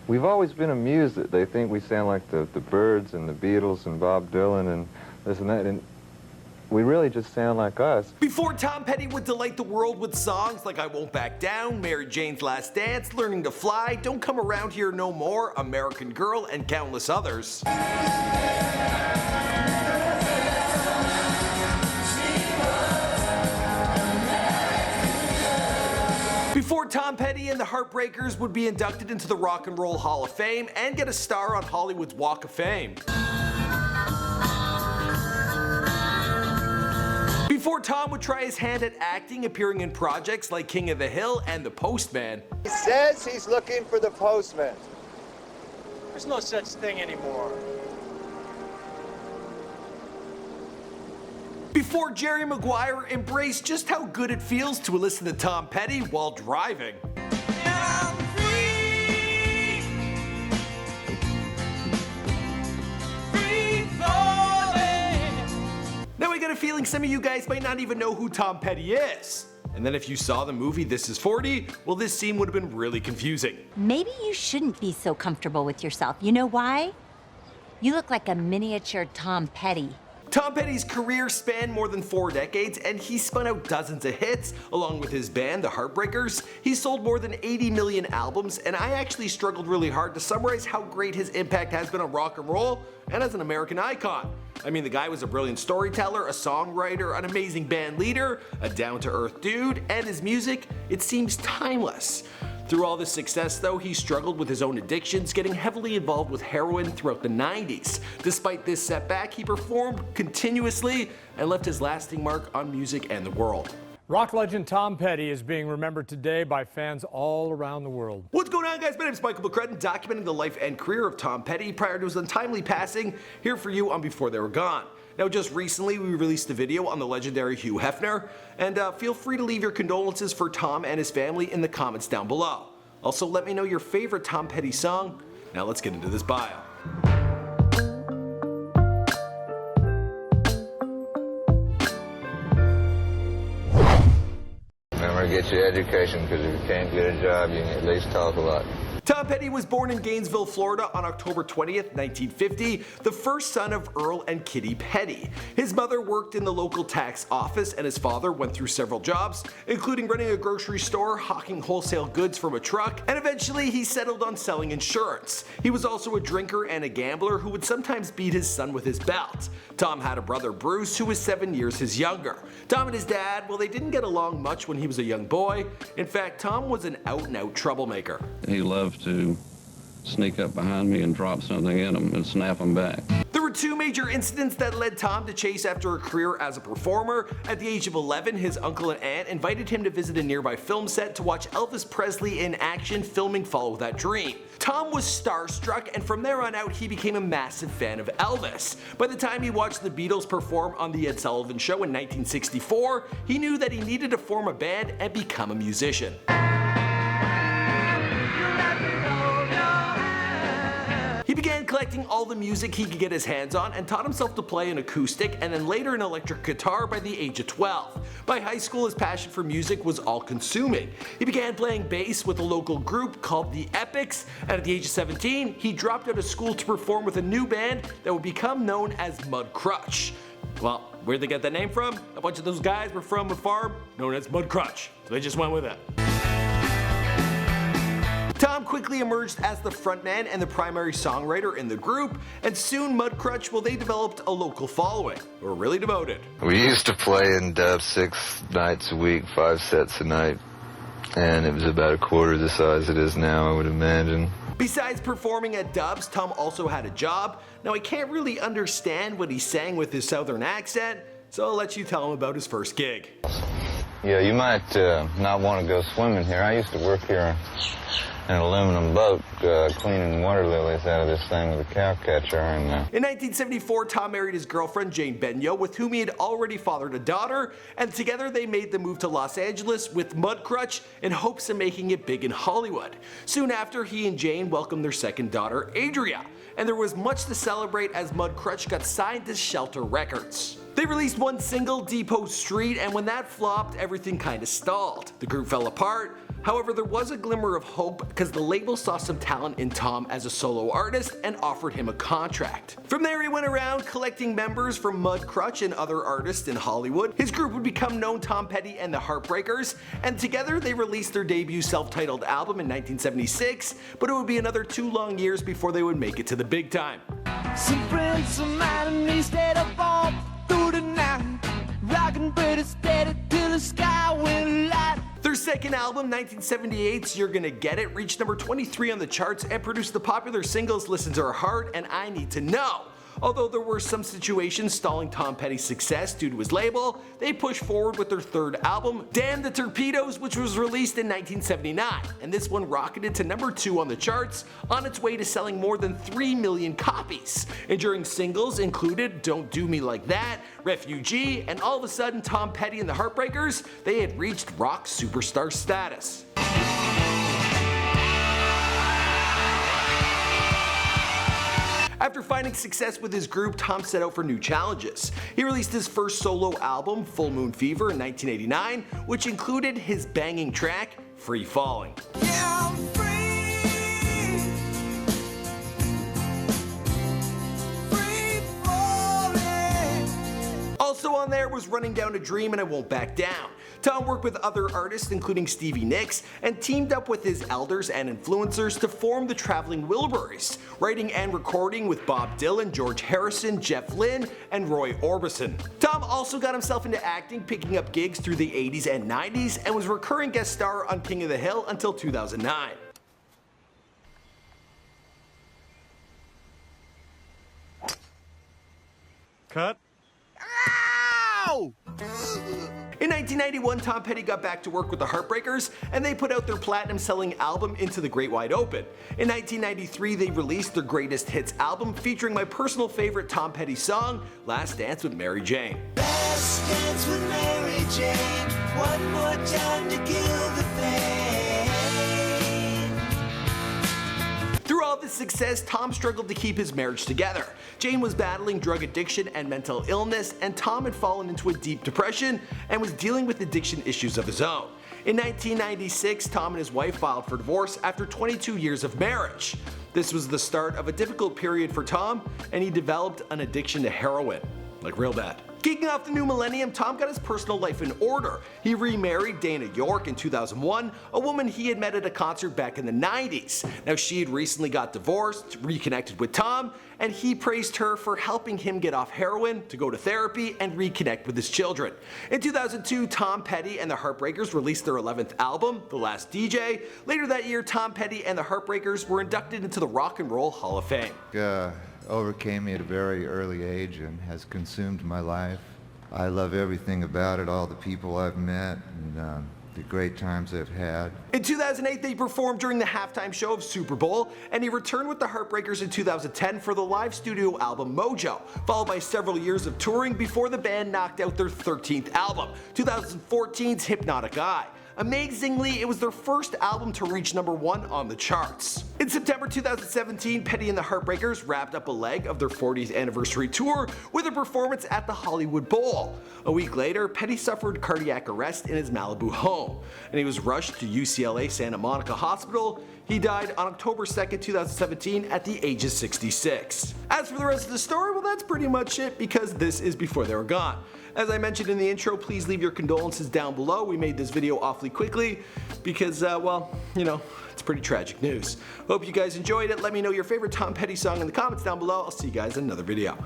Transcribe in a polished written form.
we've always been amused that they think we sound like the Byrds and the Beatles and Bob Dylan and this and that, and we really just sound like us. Before Tom Petty would delight the world with songs like I Won't Back Down, Mary Jane's Last Dance, Learning to Fly, Don't Come Around Here No More, American Girl, and countless others. Before Tom Petty and the Heartbreakers would be inducted into the Rock and Roll Hall of Fame and get a star on Hollywood's Walk of Fame. Before Tom would try his hand at acting, appearing in projects like King of the Hill and The Postman. He says he's looking for the postman. There's no such thing anymore. Before Jerry Maguire embraced just how good it feels to listen to Tom Petty while driving. Now I got a feeling some of you guys might not even know who Tom Petty is. And then if you saw the movie This Is 40, well, this scene would have been really confusing. Maybe you shouldn't be so comfortable with yourself. You know why? You look like a miniature Tom Petty. Tom Petty's career spanned more than 4 decades, and he spun out dozens of hits. Along with his band, the Heartbreakers, he sold more than 80 million albums, and I actually struggled really hard to summarize how great his impact has been on rock and roll and as an American icon. I mean, the guy was a brilliant storyteller, a songwriter, an amazing band leader, a down-to-earth dude, and his music, it seems timeless. Through all this success though, he struggled with his own addictions, getting heavily involved with heroin throughout the 90s. Despite this setback, he performed continuously and left his lasting mark on music and the world. Rock legend Tom Petty is being remembered today by fans all around the world. What's going on, guys? My name is Michael Mudcrutch, documenting the life and career of Tom Petty prior to his untimely passing, here for you on Before They Were Gone. Now, just recently we released a video on the legendary Hugh Hefner, and feel free to leave your condolences for Tom and his family in the comments down below. Also, let me know your favorite Tom Petty song. Now let's get into this bio. Remember, get your education, because if you can't get a job, you can at least talk a lot. Tom Petty was born in Gainesville, Florida on October 20th, 1950, the first son of Earl and Kitty Petty. His mother worked in the local tax office, and his father went through several jobs, including running a grocery store, hawking wholesale goods from a truck, and eventually he settled on selling insurance. He was also a drinker and a gambler who would sometimes beat his son with his belt. Tom had a brother, Bruce, who was 7 years his younger. Tom and his dad, well, they didn't get along much when he was a young boy. In fact, Tom was an out-and-out troublemaker. He loved to sneak up behind me and drop something in them and snap them back. There were 2 major incidents that led Tom to chase after a career as a performer. At the age of 11, his uncle and aunt invited him to visit a nearby film set to watch Elvis Presley in action filming Follow That Dream. Tom was starstruck, and from there on out he became a massive fan of Elvis. By the time he watched the Beatles perform on The Ed Sullivan Show in 1964, he knew that he needed to form a band and become a musician. He began collecting all the music he could get his hands on and taught himself to play an acoustic and then later an electric guitar by the age of 12. By high school, his passion for music was all-consuming. He began playing bass with a local group called the Epics, and at the age of 17, he dropped out of school to perform with a new band that would become known as Mudcrutch. Well, where'd they get that name from? A bunch of those guys were from a farm known as Mudcrutch, so they just went with it. Tom quickly emerged as the frontman and the primary songwriter in the group, and soon Mudcrutch, well, they developed a local following. They were really devoted. We used to play in dubs 6 nights a week, 5 sets a night, and it was about a quarter the size it is now, I would imagine. Besides performing at dubs, Tom also had a job. Now, I can't really understand what he sang with his southern accent, so I'll let you tell him about his first gig. Yeah, you might not want to go swimming here. I used to work here in an aluminum boat cleaning water lilies out of this thing with a cow catcher. And in 1974, Tom married his girlfriend Jane Benyo, with whom he had already fathered a daughter, and together they made the move to Los Angeles with Mudcrutch in hopes of making it big in Hollywood. Soon after, he and Jane welcomed their second daughter, Adria, and there was much to celebrate as Mudcrutch got signed to Shelter Records. They released one single, Depot Street, and when that flopped, everything kinda stalled. The group fell apart, However, there was a glimmer of hope because the label saw some talent in Tom as a solo artist and offered him a contract. From there he went around collecting members from Mudcrutch and other artists in Hollywood. His group would become known Tom Petty and the Heartbreakers, and together they released their debut self-titled album in 1976, but it would be another 2 long years before they would make it to the big time. Some friends, some enemies, stayed up all through the night, rocking pretty steady till the sky went light. Their second album, 1978's You're Gonna Get It, reached number 23 on the charts and produced the popular singles Listen to Her Heart and I Need to Know. Although there were some situations stalling Tom Petty's success due to his label, they pushed forward with their third album, Damn the Torpedoes, which was released in 1979, and this one rocketed to number 2 on the charts, on its way to selling more than 3 million copies. Enduring singles included Don't Do Me Like That, Refugee, and all of a sudden Tom Petty and the Heartbreakers, they had reached rock superstar status. After finding success with his group, Tom set out for new challenges. He released his first solo album, Full Moon Fever, in 1989, which included his banging track, Free Falling. Yeah, I'm free. Free falling. Also on there was Running Down a Dream and I Won't Back Down. Tom worked with other artists including Stevie Nicks and teamed up with his elders and influencers to form the Traveling Wilburys, writing and recording with Bob Dylan, George Harrison, Jeff Lynne, and Roy Orbison. Tom also got himself into acting, picking up gigs through the 80s and 90s, and was a recurring guest star on King of the Hill until 2009. Cut. Ow! In 1991, Tom Petty got back to work with the Heartbreakers, and they put out their platinum-selling album Into the Great Wide Open. In 1993, they released their greatest hits album featuring my personal favorite Tom Petty song, Last Dance with Mary Jane. Last dance with Mary Jane, one more time to kill the pain. Through all this success, Tom struggled to keep his marriage together. Jane was battling drug addiction and mental illness, and Tom had fallen into a deep depression and was dealing with addiction issues of his own. In 1996, Tom and his wife filed for divorce after 22 years of marriage. This was the start of a difficult period for Tom, and he developed an addiction to heroin. Like real bad. Kicking off the new millennium, Tom got his personal life in order. He remarried Dana York in 2001, a woman he had met at a concert back in the 90s. Now she had recently got divorced, reconnected with Tom, and he praised her for helping him get off heroin, to go to therapy, and reconnect with his children. In 2002, Tom Petty and the Heartbreakers released their 11th album, The Last DJ. Later that year, Tom Petty and the Heartbreakers were inducted into the Rock and Roll Hall of Fame. Overcame me at a very early age and has consumed my life. I love everything about it, all the people I've met, and the great times I've had. In 2008, they performed during the halftime show of Super Bowl, and he returned with the Heartbreakers in 2010 for the live studio album Mojo, followed by several years of touring before the band knocked out their 13th album, 2014's Hypnotic Eye. Amazingly, it was their first album to reach number 1 on the charts. In September 2017, Petty and the Heartbreakers wrapped up a leg of their 40th anniversary tour with a performance at the Hollywood Bowl. A week later, Petty suffered cardiac arrest in his Malibu home, and he was rushed to UCLA Santa Monica Hospital. He died on October 2nd, 2017 at the age of 66. As for the rest of the story, well, that's pretty much it because this is before they were gone. As I mentioned in the intro, please leave your condolences down below. We made this video awfully quickly because, well, you know, it's pretty tragic news. Hope you guys enjoyed it. Let me know your favorite Tom Petty song in the comments down below. I'll see you guys in another video.